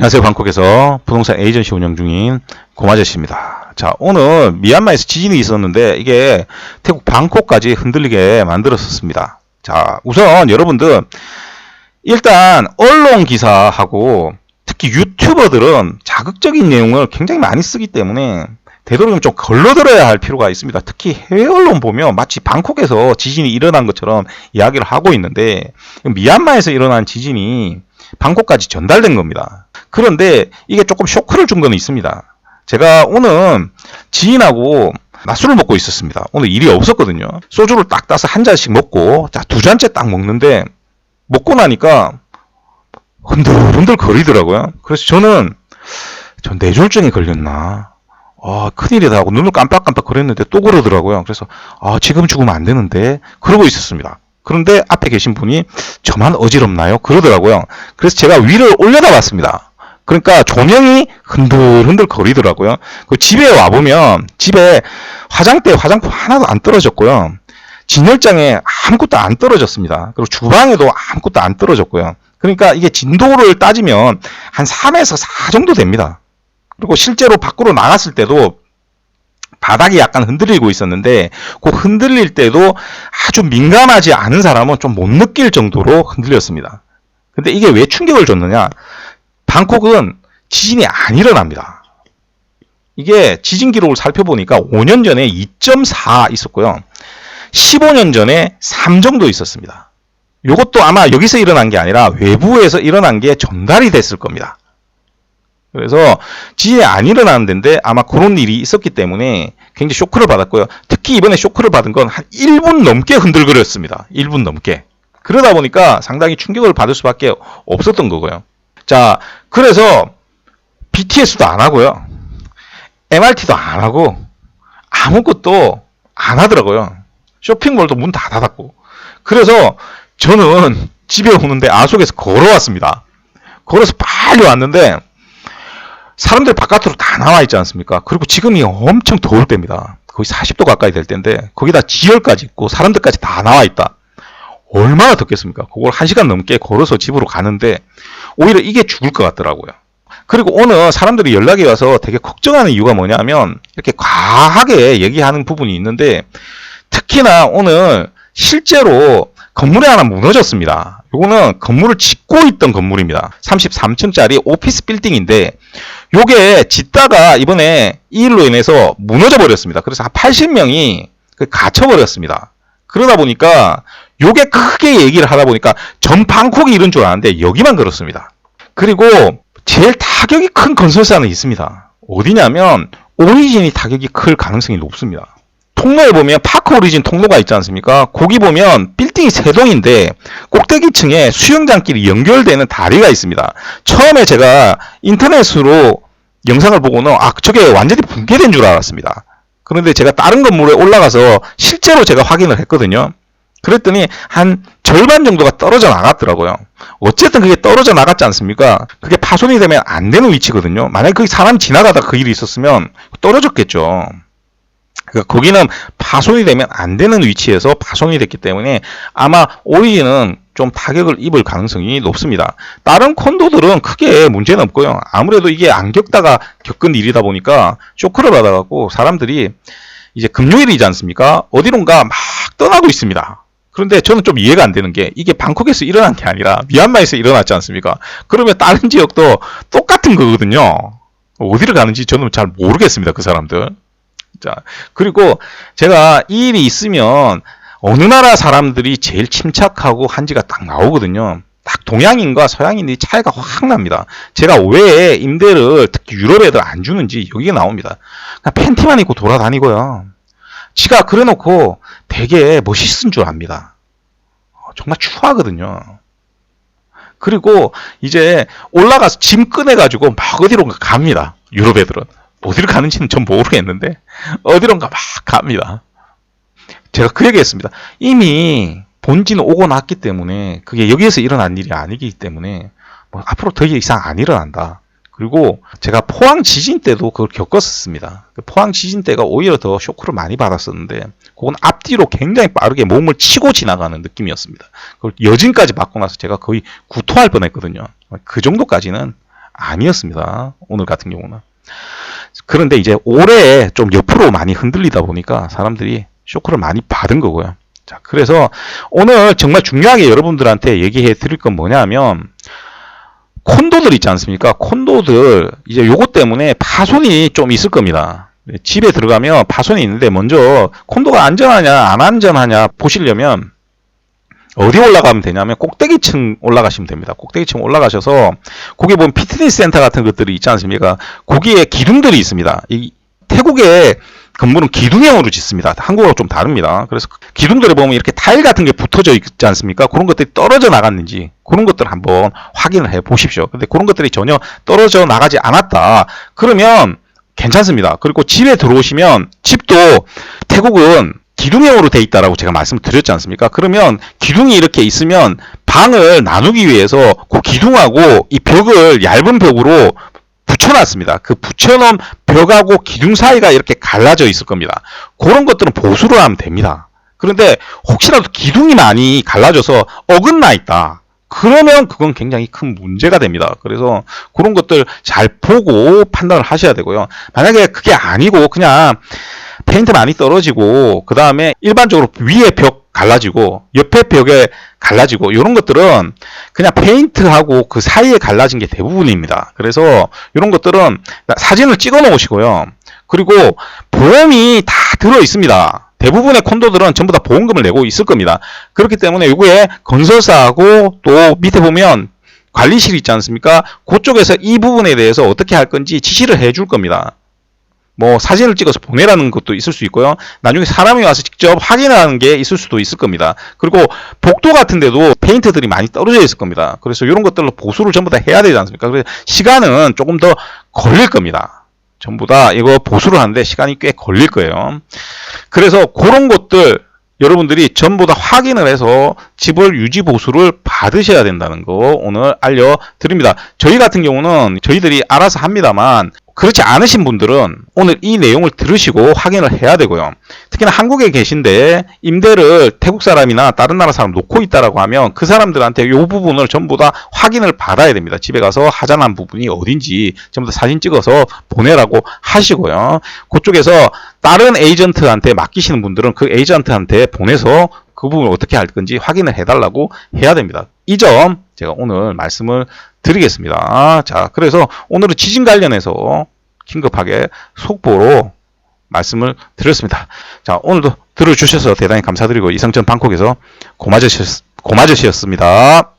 안녕하세요. 방콕에서 부동산 에이전시 운영 중인 고마제씨입니다. 자, 오늘 미얀마에서 지진이 있었는데 이게 태국 방콕까지 흔들리게 만들었었습니다. 자, 우선 여러분들 일단 언론 기사하고 특히 유튜버들은 자극적인 내용을 굉장히 많이 쓰기 때문에 되도록이면 좀 걸러들어야 할 필요가 있습니다. 특히 해외 언론 보면 마치 방콕에서 지진이 일어난 것처럼 이야기를 하고 있는데 미얀마에서 일어난 지진이 방콕까지 전달된 겁니다. 그런데 이게 조금 쇼크를 준 건 있습니다. 제가 오늘 지인하고 낮술을 먹고 있었습니다. 오늘 일이 없었거든요. 소주를 딱 따서 한 잔씩 먹고 자, 두 잔째 딱 먹는데 먹고 나니까 흔들흔들 거리더라고요. 그래서 저는 전 뇌졸중에 걸렸나? 큰일이다 하고 눈을 깜빡깜빡 거렸는데 또 그러더라고요. 그래서 지금 죽으면 안 되는데 그러고 있었습니다. 그런데 앞에 계신 분이 저만 어지럽나요? 그러더라고요. 그래서 제가 위를 올려다 봤습니다. 그러니까 조명이 흔들흔들 거리더라고요. 그 집에 와보면 집에 화장대 화장품 하나도 안 떨어졌고요. 진열장에 아무것도 안 떨어졌습니다. 그리고 주방에도 아무것도 안 떨어졌고요. 그러니까 이게 진도를 따지면 한 3에서 4 정도 됩니다. 그리고 실제로 밖으로 나갔을 때도 바닥이 약간 흔들리고 있었는데 그 흔들릴 때도 아주 민감하지 않은 사람은 좀 못 느낄 정도로 흔들렸습니다. 근데 이게 왜 충격을 줬느냐? 방콕은 지진이 안 일어납니다. 이게 지진 기록을 살펴보니까 5년 전에 2.4 있었고요. 15년 전에 3 정도 있었습니다. 이것도 아마 여기서 일어난 게 아니라 외부에서 일어난 게 전달이 됐을 겁니다. 그래서 지진이 안 일어나는 데인데 아마 그런 일이 있었기 때문에 굉장히 쇼크를 받았고요. 특히 이번에 쇼크를 받은 건 한 1분 넘게 흔들거렸습니다. 1분 넘게. 그러다 보니까 상당히 충격을 받을 수밖에 없었던 거고요. 자, 그래서 BTS도 안 하고요. MRT도 안 하고 아무것도 안 하더라고요. 쇼핑몰도 문 다 닫았고. 그래서 저는 집에 오는데 아속에서 걸어왔습니다. 걸어서 빨리 왔는데 사람들 바깥으로 다 나와 있지 않습니까? 그리고 지금이 엄청 더울 때입니다. 거의 40도 가까이 될 때인데 거기다 지열까지 있고 사람들까지 다 나와 있다. 얼마나 덥겠습니까? 그걸 1시간 넘게 걸어서 집으로 가는데 오히려 이게 죽을 것 같더라고요. 그리고 오늘 사람들이 연락이 와서 되게 걱정하는 이유가 뭐냐면 이렇게 과하게 얘기하는 부분이 있는데 특히나 오늘 실제로 건물이 하나 무너졌습니다. 요거는 건물을 짓고 있던 건물입니다. 33층짜리 오피스 빌딩인데 요게 짓다가 이번에 이 일로 인해서 무너져 버렸습니다. 그래서 한 80명이 갇혀 버렸습니다. 그러다 보니까 요게 크게 얘기를 하다 보니까 전 방콕이 이런 줄 알았는데 여기만 그렇습니다. 그리고 제일 타격이 큰 건설사는 있습니다. 어디냐면 오리진이 타격이 클 가능성이 높습니다. 통로에 보면 파크 오리진 통로가 있지 않습니까? 거기 보면 빌딩이 3동인데 꼭대기층에 수영장끼리 연결되는 다리가 있습니다. 처음에 제가 인터넷으로 영상을 보고는 저게 완전히 붕괴된 줄 알았습니다. 그런데 제가 다른 건물에 올라가서 실제로 제가 확인을 했거든요. 그랬더니 한 절반 정도가 떨어져 나갔더라고요. 어쨌든 그게 떨어져 나갔지 않습니까? 그게 파손이 되면 안 되는 위치거든요. 만약에 거기 사람 지나가다 그 일이 있었으면 떨어졌겠죠. 그러니까 거기는 파손이 되면 안 되는 위치에서 파손이 됐기 때문에 아마 오리진은 좀 타격을 입을 가능성이 높습니다. 다른 콘도들은 크게 문제는 없고요. 아무래도 이게 안 겪다가 겪은 일이다 보니까 쇼크를 받아갖고 사람들이 이제 금요일이지 않습니까? 어디론가 막 떠나고 있습니다. 그런데 저는 좀 이해가 안 되는 게 이게 방콕에서 일어난 게 아니라 미얀마에서 일어났지 않습니까? 그러면 다른 지역도 똑같은 거거든요. 어디를 가는지 저는 잘 모르겠습니다. 그 사람들. 자, 그리고 제가 이 일이 있으면 어느 나라 사람들이 제일 침착하고 한지가 딱 나오거든요. 딱 동양인과 서양인의 차이가 확 납니다. 제가 왜 임대를 특히 유럽 애들 안 주는지 여기에 나옵니다. 그냥 팬티만 입고 돌아다니고요. 지가 그래놓고 되게 멋있은 줄 압니다. 정말 추하거든요. 그리고 이제 올라가서 짐 꺼내가지고 막 어디론가 갑니다. 유럽 애들은. 어디를 가는지는 전 모르겠는데 어디론가 막 갑니다. 제가 그 얘기했습니다. 이미 본진 오고 났기 때문에 그게 여기에서 일어난 일이 아니기 때문에 앞으로 더 이상 안 일어난다. 그리고 제가 포항 지진 때도 그걸 겪었었습니다. 포항 지진 때가 오히려 더 쇼크를 많이 받았었는데 그건 앞뒤로 굉장히 빠르게 몸을 치고 지나가는 느낌이었습니다. 그걸 여진까지 맞고 나서 제가 거의 구토할 뻔했거든요. 그 정도까지는 아니었습니다. 오늘 같은 경우는. 그런데 이제 올해 좀 옆으로 많이 흔들리다 보니까 사람들이 쇼크를 많이 받은 거고요. 자, 그래서 오늘 정말 중요하게 여러분들한테 얘기해 드릴 건 뭐냐면, 콘도들 있지 않습니까? 콘도들, 이제 요것 때문에 파손이 좀 있을 겁니다. 집에 들어가면 파손이 있는데, 먼저 콘도가 안전하냐, 안 안전하냐 보시려면, 어디 올라가면 되냐면 꼭대기층 올라가시면 됩니다. 꼭대기층 올라가셔서 거기 보면 피트니스 센터 같은 것들이 있지 않습니까? 거기에 기둥들이 있습니다. 이 태국의 건물은 기둥형으로 짓습니다. 한국하고 좀 다릅니다. 그래서 기둥들에 보면 이렇게 타일 같은 게 붙어져 있지 않습니까? 그런 것들이 떨어져 나갔는지 그런 것들 한번 확인을 해 보십시오. 근데 그런 것들이 전혀 떨어져 나가지 않았다. 그러면 괜찮습니다. 그리고 집에 들어오시면, 집도 태국은 기둥형으로 돼 있다라고 제가 말씀드렸지 않습니까? 그러면 기둥이 이렇게 있으면 방을 나누기 위해서 그 기둥하고 이 벽을 얇은 벽으로 붙여놨습니다. 그 붙여놓은 벽하고 기둥 사이가 이렇게 갈라져 있을 겁니다. 그런 것들은 보수를 하면 됩니다. 그런데 혹시라도 기둥이 많이 갈라져서 어긋나 있다. 그러면 그건 굉장히 큰 문제가 됩니다. 그래서 그런 것들 잘 보고 판단을 하셔야 되고요. 만약에 그게 아니고 그냥 페인트 많이 떨어지고 그 다음에 일반적으로 위에 벽 갈라지고 옆에 벽에 갈라지고 이런 것들은 그냥 페인트하고 그 사이에 갈라진 게 대부분입니다. 그래서 이런 것들은 사진을 찍어 놓으시고요. 그리고 보험이 다 들어 있습니다. 대부분의 콘도들은 전부 다 보험금을 내고 있을 겁니다. 그렇기 때문에 이거에 건설사하고 또 밑에 보면 관리실 있지 않습니까? 그쪽에서 이 부분에 대해서 어떻게 할 건지 지시를 해줄 겁니다. 뭐 사진을 찍어서 보내라는 것도 있을 수 있고요. 나중에 사람이 와서 직접 확인하는 게 있을 수도 있을 겁니다. 그리고 복도 같은 데도 페인트들이 많이 떨어져 있을 겁니다. 그래서 이런 것들로 보수를 전부 다 해야 되지 않습니까? 그래서 시간은 조금 더 걸릴 겁니다. 전부 다 이거 보수를 하는데 시간이 꽤 걸릴 거예요. 그래서 그런 것들 여러분들이 전부 다 확인을 해서 집을 유지 보수를 받으셔야 된다는 거 오늘 알려드립니다. 저희 같은 경우는 저희들이 알아서 합니다만, 그렇지 않으신 분들은 오늘 이 내용을 들으시고 확인을 해야 되고요. 특히나 한국에 계신데 임대를 태국 사람이나 다른 나라 사람 놓고 있다라고 하면 그 사람들한테 이 부분을 전부 다 확인을 받아야 됩니다. 집에 가서 하자난 부분이 어딘지 전부 다 사진 찍어서 보내라고 하시고요. 그쪽에서 다른 에이전트한테 맡기시는 분들은 그 에이전트한테 보내서 그 부분을 어떻게 할 건지 확인을 해달라고 해야 됩니다. 이 점 제가 오늘 말씀을 드리겠습니다. 자, 그래서 오늘은 지진 관련해서 긴급하게 속보로 말씀을 드렸습니다. 자, 오늘도 들어주셔서 대단히 감사드리고, 이성전 방콕에서 고마저씨였습니다.